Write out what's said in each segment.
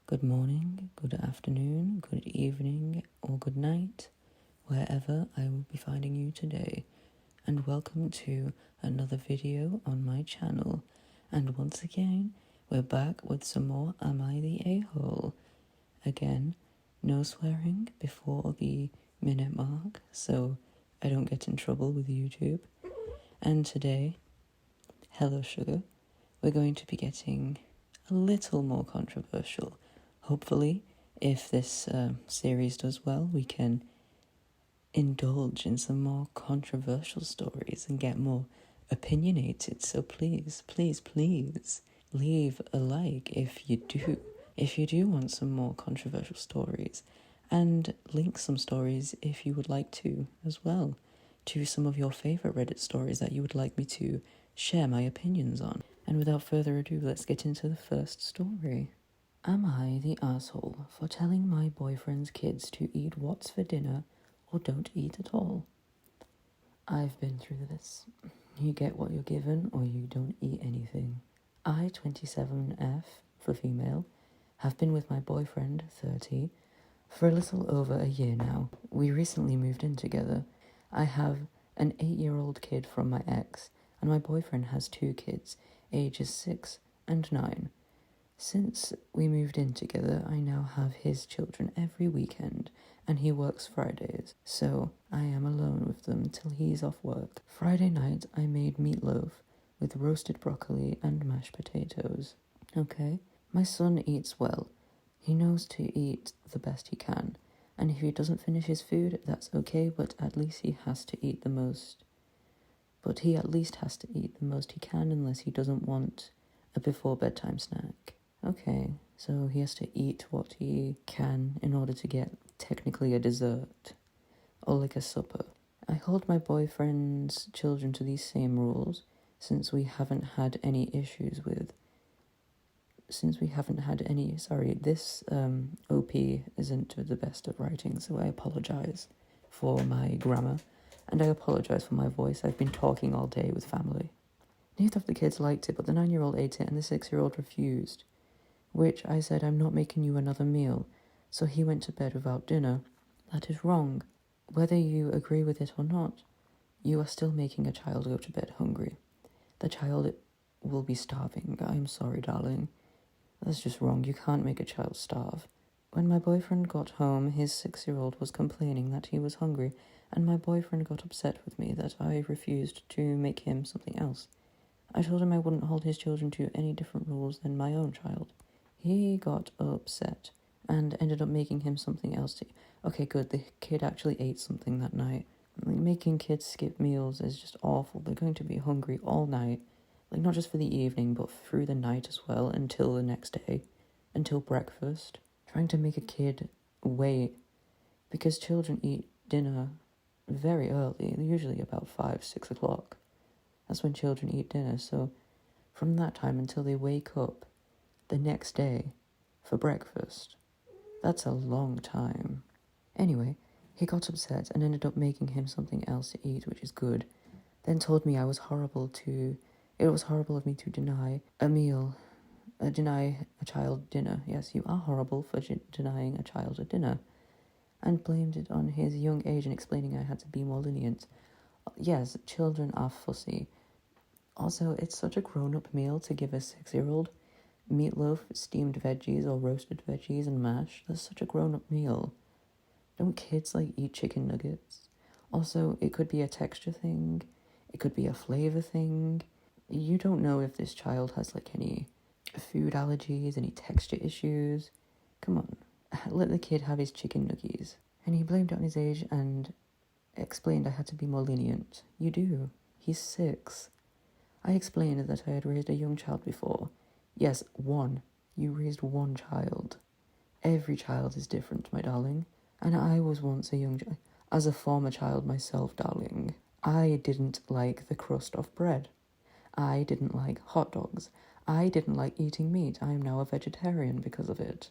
Good morning, good afternoon, good evening, or good night, wherever I will be finding you today. And welcome to another video on my channel. And once again, we're back with some more Am I the A-hole? Again, no swearing before the minute mark, so I don't get in trouble with YouTube. And today, hello sugar, we're going to be getting a little more controversial. Hopefully, if this series does well, we can indulge in some more controversial stories and get more opinionated. So please, please, please leave a like if you do want some more controversial stories, and link some stories if you would like to as well to some of your favorite Reddit stories that you would like me to share my opinions on. And without further ado, let's get into the first story. Am I the asshole for telling my boyfriend's kids to eat what's for dinner or don't eat at all? I've been through this. You get what you're given or you don't eat anything. I, 27F for female, have been with my boyfriend, 30, for a little over a year now. We recently moved in together. I have an 8-year-old kid from my ex, and my boyfriend has 2 kids, ages 6 and 9. Since we moved in together, I now have his children every weekend, and he works Fridays, so I am alone with them till he's off work. Friday night, I made meatloaf with roasted broccoli and mashed potatoes. Okay, my son eats well. He knows to eat the best he can, and if he doesn't finish his food, that's okay, but at least he has to eat the most. But he at least has to eat the most he can unless he doesn't want a before bedtime snack. Okay, so he has to eat what he can in order to get technically a dessert, or like a supper. I hold my boyfriend's children to these same rules since we haven't had any issues with... this OP isn't the best of writing, so I apologise for my grammar, and I apologise for my voice. I've been talking all day with family. Neither of the kids liked it, but the 9-year-old ate it and the 6-year-old refused. Which I said, I'm not making you another meal, so he went to bed without dinner. That is wrong. Whether you agree with it or not, you are still making a child go to bed hungry. The child will be starving. I'm sorry, darling. That's just wrong. You can't make a child starve. When my boyfriend got home, his 6-year-old was complaining that he was hungry, and my boyfriend got upset with me that I refused to make him something else. I told him I wouldn't hold his children to any different rules than my own child. He got upset and ended up making him something else to... Okay, good, the kid actually ate something that night. Like, making kids skip meals is just awful. They're going to be hungry all night. Like, not just for the evening, but through the night as well, until the next day, until breakfast. Trying to make a kid wait, because children eat dinner very early, usually about 5, 6 o'clock. That's when children eat dinner, so from that time until they wake up the next day for breakfast, that's a long time. Anyway, he got upset and ended up making him something else to eat, which is good. Then told me it was horrible of me to deny a child dinner. Yes, you are horrible for denying a child a dinner. And blamed it on his young age and explaining I had to be more lenient. Yes, children are fussy. Also, it's such a grown-up meal to give a 6-year-old. Meatloaf, steamed veggies or roasted veggies and mash. That's such a grown-up meal. Don't kids eat chicken nuggets? Also, it could be a texture thing. It could be a flavor thing. You don't know if this child has any food allergies, any texture issues. Come on, let the kid have his chicken nuggies. And he blamed it on his age and explained I had to be more lenient. You do. He's 6. I explained that I had raised a young child before. Yes, 1. You raised 1 child. Every child is different, my darling. And I was once a young child. As a former child myself, darling, I didn't like the crust of bread. I didn't like hot dogs. I didn't like eating meat. I am now a vegetarian because of it.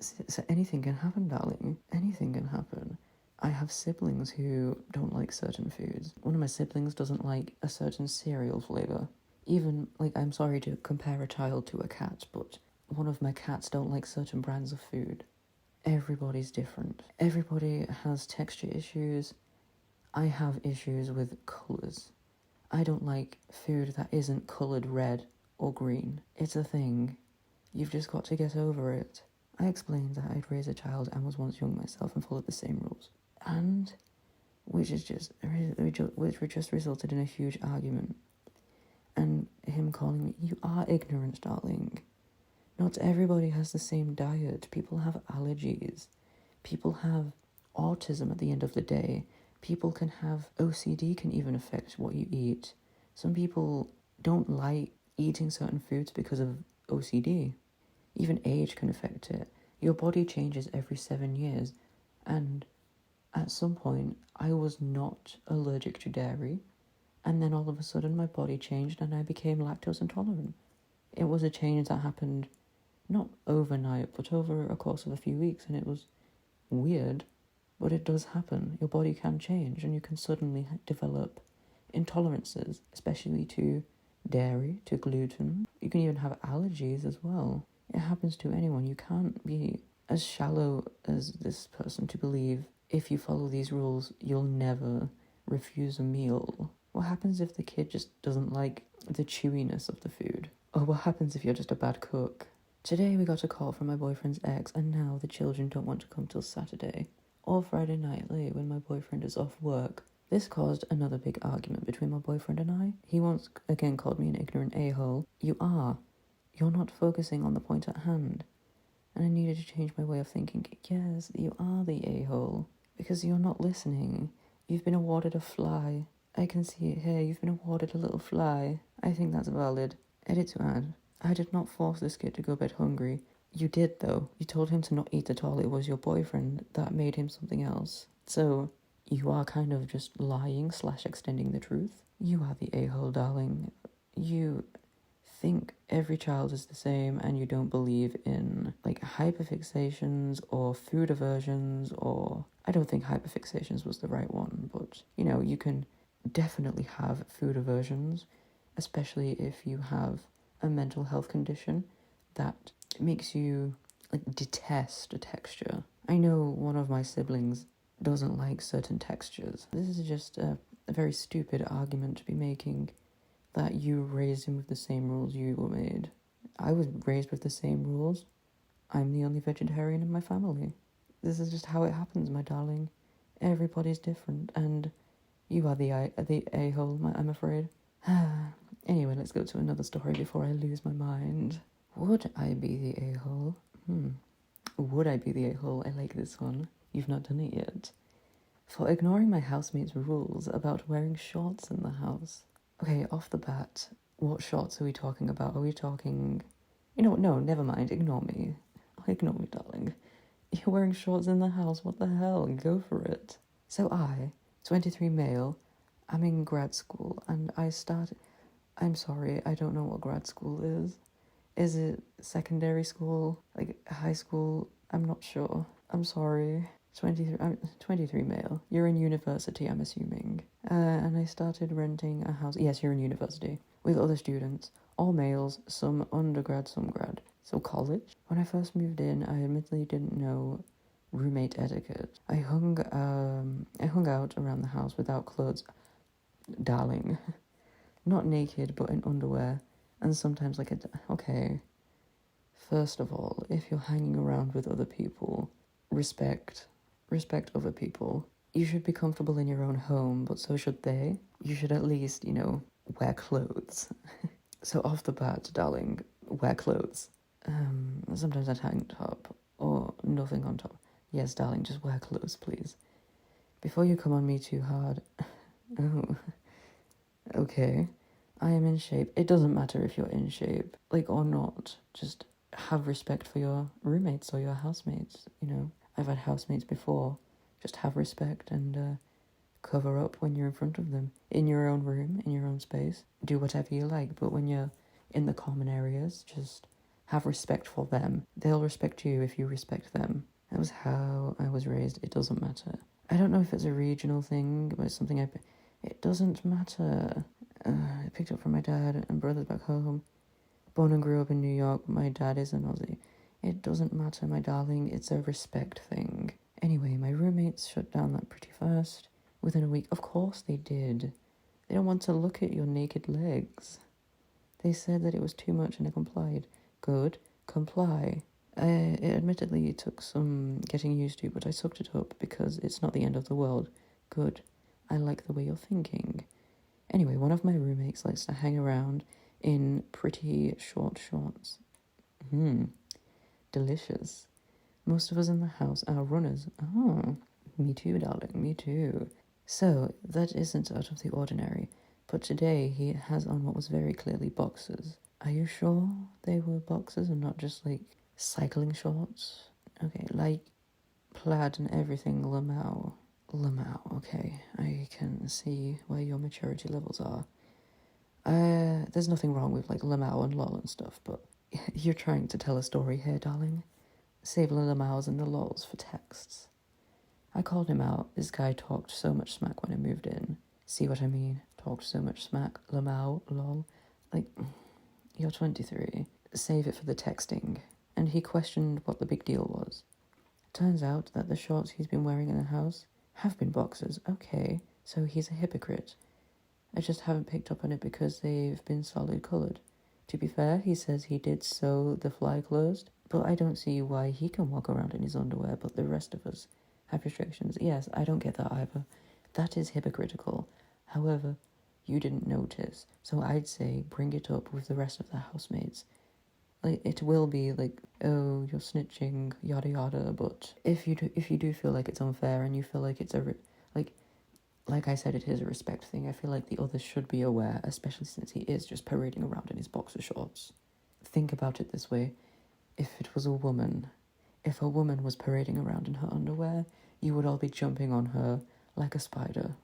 So anything can happen, darling. Anything can happen. I have siblings who don't like certain foods. One of my siblings doesn't like a certain cereal flavour. Even, I'm sorry to compare a child to a cat, but one of my cats don't like certain brands of food. Everybody's different. Everybody has texture issues. I have issues with colours. I don't like food that isn't coloured red or green. It's a thing. You've just got to get over it. I explained that I'd raised a child and was once young myself and followed the same rules. And which just resulted in a huge argument. And him calling me, "You are ignorant, darling. Not everybody has the same diet. People have allergies. People have autism at the end of the day. People can have OCD, can even affect what you eat. Some people don't like eating certain foods because of OCD. Even age can affect it. Your body changes every 7 years. And at some point, I was not allergic to dairy. And then all of a sudden, my body changed and I became lactose intolerant. It was a change that happened not overnight, but over a course of a few weeks. And it was weird, but it does happen. Your body can change and you can suddenly develop intolerances, especially to dairy, to gluten. You can even have allergies as well. It happens to anyone. You can't be as shallow as this person to believe if you follow these rules, you'll never refuse a meal. What happens if the kid just doesn't like the chewiness of the food? Or what happens if you're just a bad cook? Today we got a call from my boyfriend's ex, and now the children don't want to come till Saturday or Friday night late when my boyfriend is off work. This caused another big argument between my boyfriend and I. He once again called me an ignorant a-hole. You are. You're not focusing on the point at hand. And I needed to change my way of thinking. Yes, you are the a-hole. Because you're not listening. You've been awarded a fly. I can see it here. You've been awarded a little fly. I think that's valid. Edit to add. I did not force this kid to go bed hungry. You did, though. You told him to not eat at all. It was your boyfriend that made him something else. So, you are kind of just lying / extending the truth. You are the a-hole, darling. You think every child is the same and you don't believe in like hyperfixations or food aversions, or I don't think hyperfixations was the right one, but you know, you can definitely have food aversions, especially if you have a mental health condition that makes you like detest a texture. I know one of my siblings doesn't like certain textures. This is just a very stupid argument to be making, that you raised him with the same rules you were made. I was raised with the same rules. I'm the only vegetarian in my family. This is just how it happens, my darling. Everybody's different, and you are the a-hole, I'm afraid. Anyway, let's go to another story before I lose my mind. Would I be the a-hole? Would I be the a-hole? I like this one. You've not done it yet. For ignoring my housemate's rules about wearing shorts in the house. Okay, off the bat, what shorts are we talking about? Are we talking... You know what, no, never mind, ignore me. Ignore me, darling. You're wearing shorts in the house, what the hell? Go for it. So I, 23 male, I'm in grad school, and I'm sorry, I don't know what grad school is. Is it secondary school? Like high school? I'm not sure. I'm sorry. 23 male. You're in university, I'm assuming. And I started renting a house. Yes, you're in university. With other students. All males, some undergrad, some grad. So college. When I first moved in, I admittedly didn't know roommate etiquette. I hung out around the house without clothes. Darling. Not naked, but in underwear. And sometimes okay. First of all, if you're hanging around with other people, respect other people. You should be comfortable in your own home, but so should they. You should at least, wear clothes. So off the bat, darling, wear clothes. Sometimes a tank top or nothing on top. Yes, darling, just wear clothes, please. Before you come on me too hard. Oh, okay. I am in shape. It doesn't matter if you're in shape, or not. Just have respect for your roommates or your housemates, I've had housemates before. Just have respect and cover up when you're in front of them. In your own room, in your own space. Do whatever you like, but when you're in the common areas, just have respect for them. They'll respect you if you respect them. That was how I was raised. It doesn't matter. I don't know if it's a regional thing, but it's something it doesn't matter. I picked up from my dad and brothers back home. Born and grew up in New York. My dad is an Aussie. It doesn't matter, my darling. It's a respect thing. Anyway, my roommates shut down that pretty fast. Within a week, of course they did. They don't want to look at your naked legs. They said that it was too much and I complied. Good, comply. It admittedly took some getting used to, but I sucked it up because it's not the end of the world. Good. I like the way you're thinking. Anyway, one of my roommates likes to hang around in pretty short shorts. Delicious. Most of us in the house are runners. Oh, me too, darling, me too. So, that isn't out of the ordinary, but today he has on what was very clearly boxers. Are you sure they were boxers and not just like cycling shorts? Okay, like plaid and everything, Lamau. Okay, I can see where your maturity levels are. There's nothing wrong with like Lamau and lol and stuff, but you're trying to tell a story here, darling. Save the Lamaus and the lols for texts. I called him out. This guy talked so much smack when I moved in. See what I mean? Talked so much smack. Lamau, lol. Like, you're 23. Save it for the texting. And he questioned what the big deal was. Turns out that the shorts he's been wearing in the house have been boxers. Okay, so he's a hypocrite. I just haven't picked up on it because they've been solid coloured. To be fair, he says he did sew the fly closed, but I don't see why he can walk around in his underwear, but the rest of us have restrictions. Yes, I don't get that either. That is hypocritical. However, you didn't notice, so I'd say bring it up with the rest of the housemates. Like, it will be like, oh, you're snitching, yada yada, but if you do feel like it's unfair and you feel like it's like I said, it is a respect thing. I feel like the others should be aware, especially since he is just parading around in his boxer shorts. Think about it this way. If it was a woman, if a woman was parading around in her underwear, you would all be jumping on her like a spider.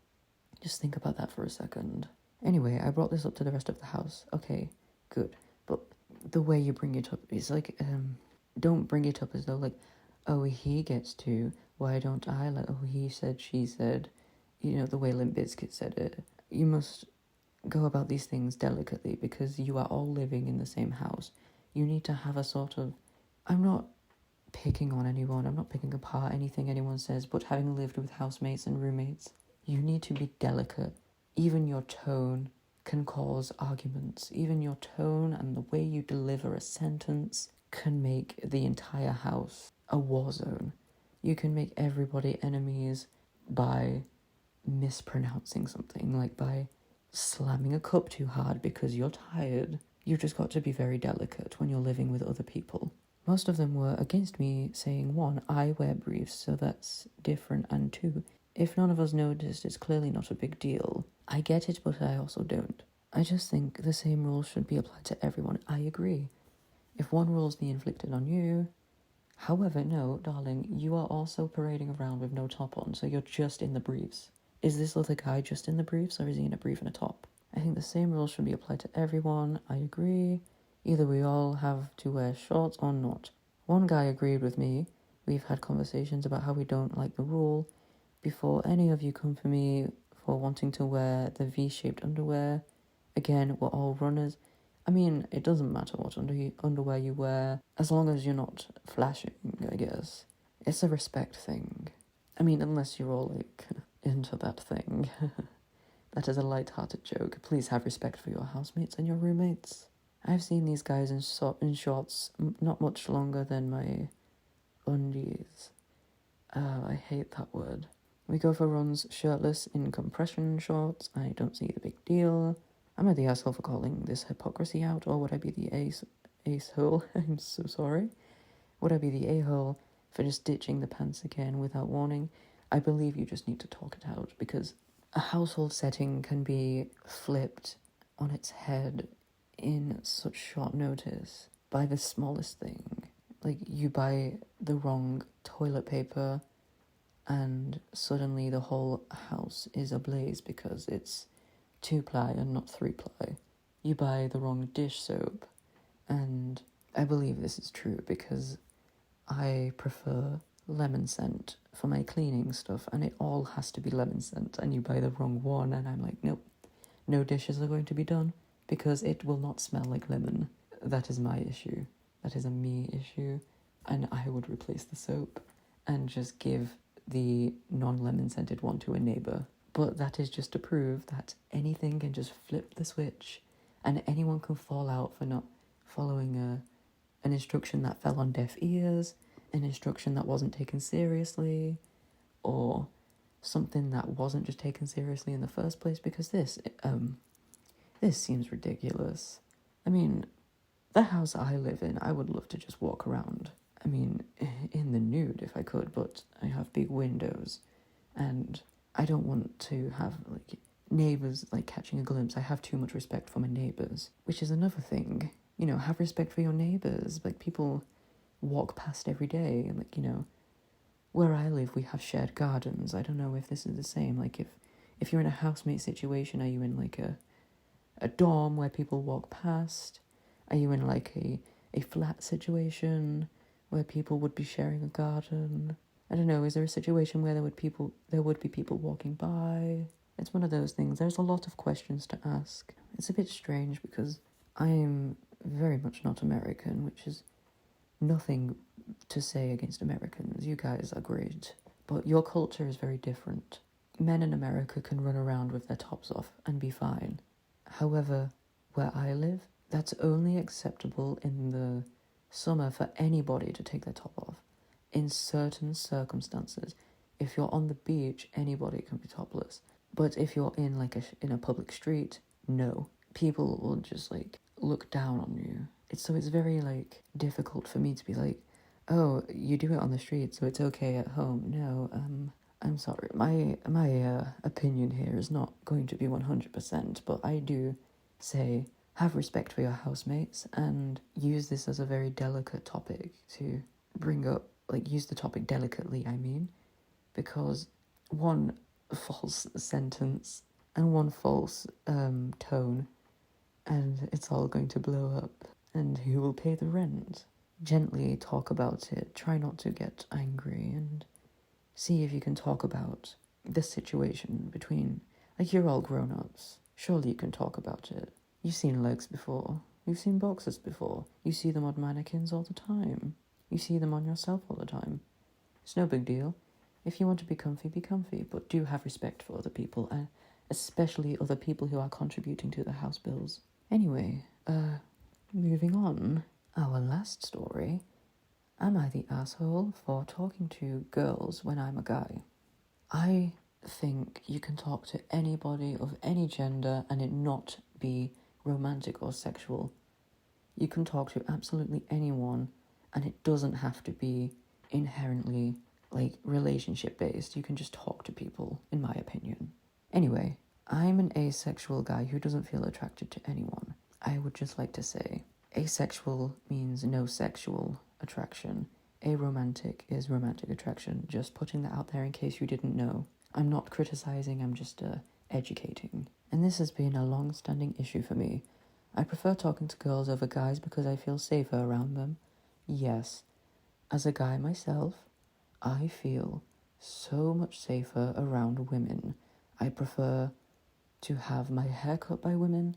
Just think about that for a second. Anyway, I brought this up to the rest of the house. Okay, good. But the way you bring it up is like, don't bring it up as though like, oh, he gets to, why don't I? Like, oh, he said, she said, you know, the way Limp Bizkit said it. You must go about these things delicately because you are all living in the same house. You need to have a sort of, I'm not picking on anyone, I'm not picking apart anything anyone says, but having lived with housemates and roommates, you need to be delicate. Even your tone can cause arguments. Even your tone and the way you deliver a sentence can make the entire house a war zone. You can make everybody enemies by mispronouncing something, like by slamming a cup too hard because you're tired. You've just got to be very delicate when you're living with other people. Most of them were against me saying, 1, I wear briefs, so that's different, and 2, if none of us noticed, it's clearly not a big deal. I get it, but I also don't. I just think the same rules should be applied to everyone. I agree. If one rule's being inflicted on you, however, no, darling, you are also parading around with no top on, so you're just in the briefs. Is this other guy just in the briefs, or is he in a brief and a top? I think the same rules should be applied to everyone. I agree. Either we all have to wear shorts or not. One guy agreed with me. We've had conversations about how we don't like the rule. Before any of you come for me for wanting to wear the V-shaped underwear, again, we're all runners. I mean, it doesn't matter what underwear you wear, as long as you're not flashing, I guess. It's a respect thing. I mean, unless you're all, like, into that thing. That is a light-hearted joke. Please have respect for your housemates and your roommates. I've seen these guys in shorts not much longer than my undies. I hate that word. We go for runs shirtless in compression shorts. I don't see the big deal. Am I the asshole for calling this hypocrisy out, or would I be the ace-hole? I'm so sorry. Would I be the a-hole for just ditching the pants again without warning? I believe you just need to talk it out, because a household setting can be flipped on its head in such short notice by the smallest thing. Like, you buy the wrong toilet paper and suddenly the whole house is ablaze because it's 2-ply and not 3-ply. You buy the wrong dish soap, and I believe this is true because I prefer lemon scent for my cleaning stuff, and it all has to be lemon scent, and you buy the wrong one, and I'm like, nope, no dishes are going to be done because it will not smell like lemon. that is my issue. That is a me issue. And I would replace the soap and just give the non-lemon scented one to a neighbour. But that is just to prove that anything can just flip the switch and anyone can fall out for not following an instruction that fell on deaf ears, an instruction that wasn't taken seriously, or something that wasn't just taken seriously in the first place, because this seems ridiculous. I mean, the house I live in, I would love to just walk around. I mean, in the nude if I could, but I have big windows and I don't want to have like neighbours like catching a glimpse. I have too much respect for my neighbours, which is another thing. You know, have respect for your neighbours. Like, people walk past every day, and like, you know, where I live we have shared gardens. I don't know if this is the same. Like, if you're in a housemate situation, are you in like a dorm where people walk past? Are you in like a flat situation where people would be sharing a garden? I don't know, is there a situation where there would be people walking by? It's one of those things. There's a lot of questions to ask. It's a bit strange because I'm very much not American, which is nothing to say against Americans. You guys are great. But your culture is very different. Men in America can run around with their tops off and be fine. However, where I live, that's only acceptable in the summer for anybody to take their top off. In certain circumstances, if you're on the beach, anybody can be topless. But if you're in like in a public street, no. People will just like look down on you. It's very like difficult for me to be like, oh, you do it on the street, so it's okay at home. No, I'm sorry. My opinion here is not going to be 100%, but I do say have respect for your housemates and use this as a very delicate topic to bring up, like, use the topic delicately, I mean, because one false sentence and one false tone and it's all going to blow up, and who will pay the rent? Gently talk about it, try not to get angry, and see if you can talk about the situation between, like, you're all grown-ups, surely you can talk about it. You've seen legs before, you've seen boxers before, you see them on mannequins all the time, you see them on yourself all the time. It's no big deal. If you want to be comfy, but do have respect for other people, and especially other people who are contributing to the house bills. Anyway, moving on, our last story. Am I the asshole for talking to girls when I'm a guy? I think you can talk to anybody of any gender and it not be romantic or sexual. You can talk to absolutely anyone and it doesn't have to be inherently like relationship based. You can just talk to people, in my opinion. Anyway, I'm an asexual guy who doesn't feel attracted to anyone. I would just like to say, asexual means no sexual attraction. Aromantic is romantic attraction. Just putting that out there in case you didn't know. I'm not criticizing, I'm just educating. And this has been a long-standing issue for me. I prefer talking to girls over guys because I feel safer around them. Yes, as a guy myself, I feel so much safer around women. I prefer to have my hair cut by women.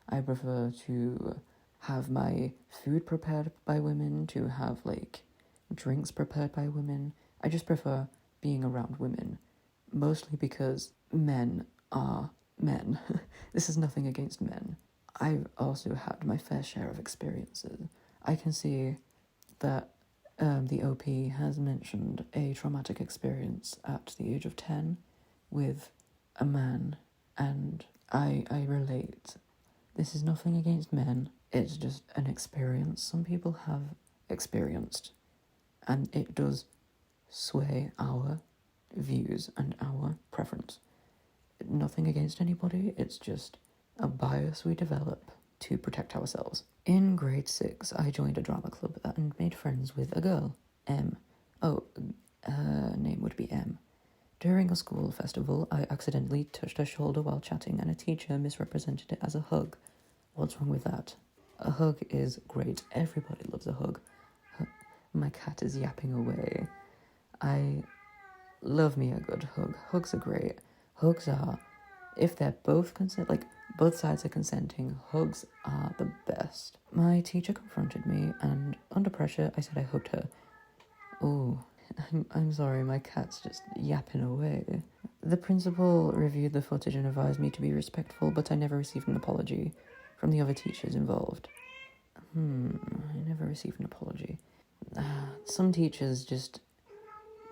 I prefer to have my food prepared by women, to have like drinks prepared by women. I just prefer being around women, mostly because men are men. This is nothing against men. I've also had my fair share of experiences. I can see that the OP has mentioned a traumatic experience at the age of 10 with a man, and I relate. This is nothing against men, it's just an experience some people have experienced, and it does sway our views and our preference. Nothing against anybody, it's just a bias we develop to protect ourselves. In grade 6, I joined a drama club and made friends with a girl, M. Her name would be M. During a school festival, I accidentally touched her shoulder while chatting, and a teacher misrepresented it as a hug. What's wrong with that? A hug is great. Everybody loves a hug. My cat is yapping away. I love me a good hug. Hugs are great. Hugs are, if they're both considered, like, Both sides are consenting. Hugs are the best. My teacher confronted me, and under pressure, I said I hugged her. Oh, I'm sorry, my cat's just yapping away. The principal reviewed the footage and advised me to be respectful, but I never received an apology from the other teachers involved. I never received an apology. Some teachers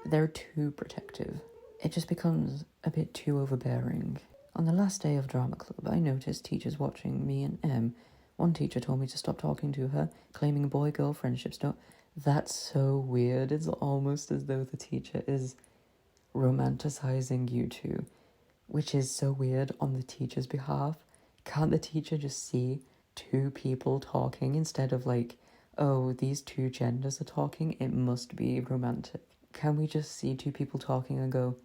they're too protective. It just becomes a bit too overbearing. On the last day of drama club, I noticed teachers watching me and Em. One teacher told me to stop talking to her, claiming boy-girl friendships don't. That's so weird. It's almost as though the teacher is romanticizing you two, which is so weird on the teacher's behalf. Can't the teacher just see two people talking instead of like, oh, these two genders are talking, it must be romantic? Can we just see two people talking and go,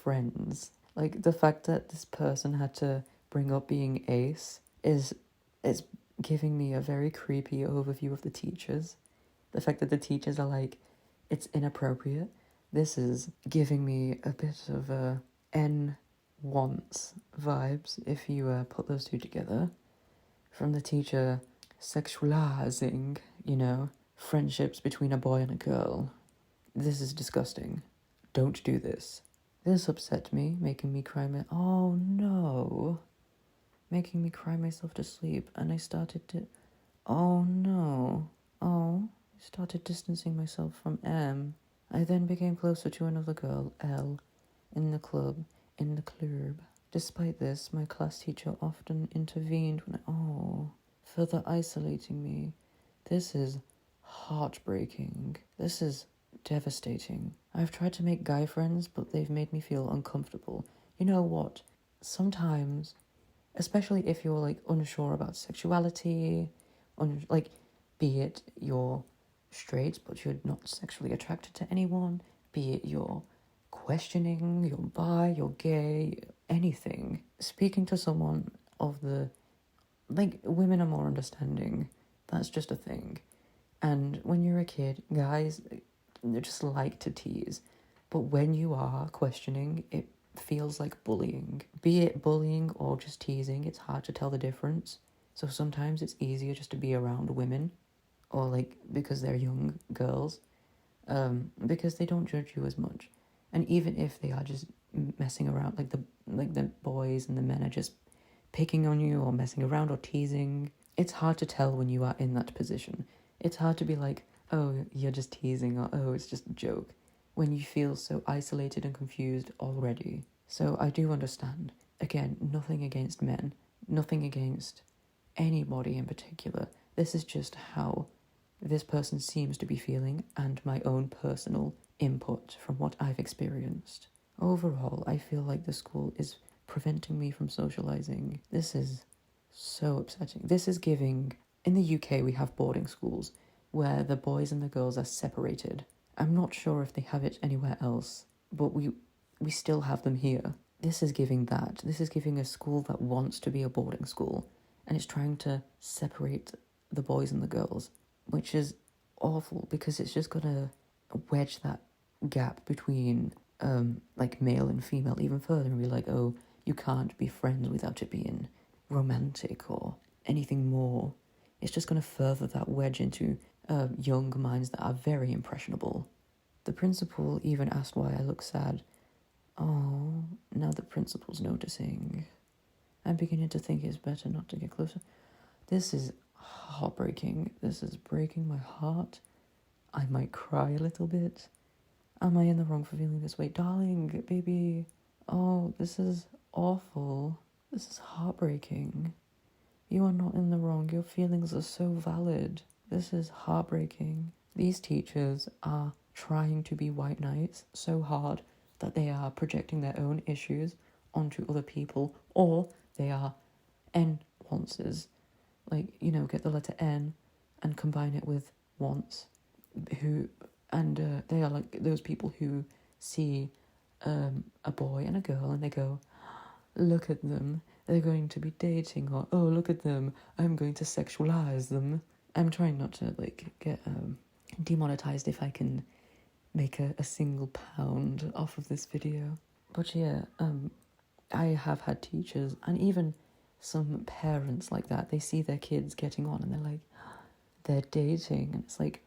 friends? Like, the fact that this person had to bring up being ace is giving me a very creepy overview of the teachers. The fact that the teachers are like, it's inappropriate. This is giving me a bit of a N wants vibes if you put those two together. From the teacher sexualizing, friendships between a boy and a girl. This is disgusting. Don't do this. This upset me, making me cry oh no. Making me cry myself to sleep, and I started to... Oh no. Oh, I started distancing myself from M. I then became closer to another girl, L, in the club. Despite this, my class teacher often intervened further isolating me. This is heartbreaking. This is devastating. I've tried to make guy friends, but they've made me feel uncomfortable. You know what? Sometimes, especially if you're like unsure about sexuality, be it you're straight but you're not sexually attracted to anyone, be it you're questioning, you're bi, you're gay, anything. Speaking to someone of the... women are more understanding. That's just a thing. And when you're a kid, guys, they just like to tease. But when you are questioning, it feels like bullying. Be it bullying or just teasing, it's hard to tell the difference. So sometimes it's easier just to be around women, or because they're young girls, because they don't judge you as much. And even if they are just messing around, the boys and the men are just picking on you or messing around or teasing, it's hard to tell when you are in that position. It's hard to be like, oh, you're just teasing, or oh, it's just a joke, when you feel so isolated and confused already. So I do understand. Again, nothing against men, nothing against anybody in particular. This is just how this person seems to be feeling, and my own personal input from what I've experienced. Overall, I feel like the school is preventing me from socializing. This is so upsetting. This is giving... In the UK, we have boarding schools where the boys and the girls are separated. I'm not sure if they have it anywhere else, but we still have them here. This is giving that. This is giving a school that wants to be a boarding school, and it's trying to separate the boys and the girls, which is awful because it's just going to wedge that gap between male and female even further, and be like, oh, you can't be friends without it being romantic or anything more. It's just going to further that wedge into young minds that are very impressionable. The principal even asked why I look sad. Oh, now the principal's noticing. I'm beginning to think it's better not to get closer. This is heartbreaking. This is breaking my heart. I might cry a little bit. Am I in the wrong for feeling this way? Darling, baby. Oh, this is awful. This is heartbreaking. You are not in the wrong. Your feelings are so valid. This is heartbreaking. These teachers are trying to be white knights so hard that they are projecting their own issues onto other people, or they are N-wances. Get the letter N and combine it with wants. They are like those people who see a boy and a girl and they go, look at them, they're going to be dating, or oh, look at them, I'm going to sexualize them. I'm trying not to get demonetized if I can make a single pound off of this video. But yeah, I have had teachers and even some parents like that. They see their kids getting on and they're like, they're dating. And it's like,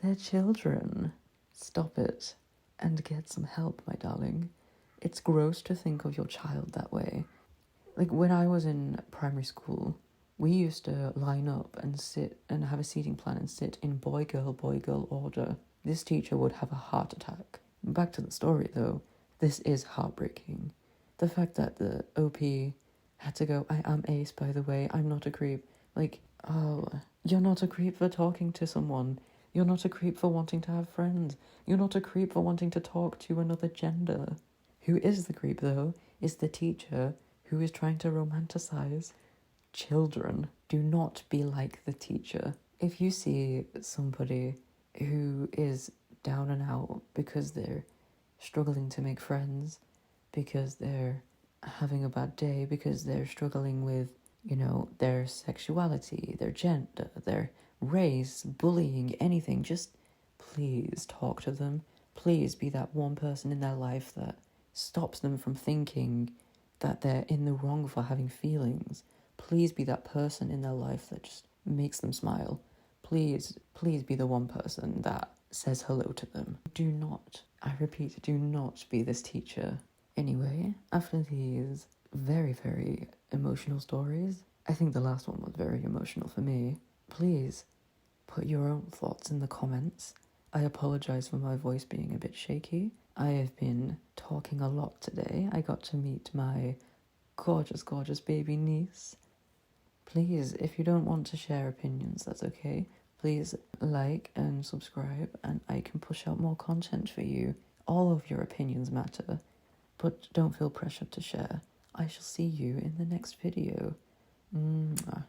they're children. Stop it and get some help, my darling. It's gross to think of your child that way. Like when I was in primary school, we used to line up and sit and have a seating plan and sit in boy, girl order. This teacher would have a heart attack. Back to the story though, this is heartbreaking. The fact that the OP had to go, I am ace, by the way, I'm not a creep. Like, oh, you're not a creep for talking to someone. You're not a creep for wanting to have friends. You're not a creep for wanting to talk to another gender. Who is the creep though is the teacher who is trying to romanticize children. Do not be like the teacher. If you see somebody who is down and out because they're struggling to make friends, because they're having a bad day, because they're struggling with, their sexuality, their gender, their race, bullying, anything, just please talk to them. Please be that one person in their life that stops them from thinking that they're in the wrong for having feelings. Please be that person in their life that just makes them smile. Please be the one person that says hello to them. Do not, I repeat, do not be this teacher. Anyway, after these very, very emotional stories, I think the last one was very emotional for me. Please put your own thoughts in the comments. I apologise for my voice being a bit shaky. I have been talking a lot today. I got to meet my gorgeous, gorgeous baby niece. Please, if you don't want to share opinions, that's okay. Please like and subscribe and I can push out more content for you. All of your opinions matter, but don't feel pressured to share. I shall see you in the next video. Mwah.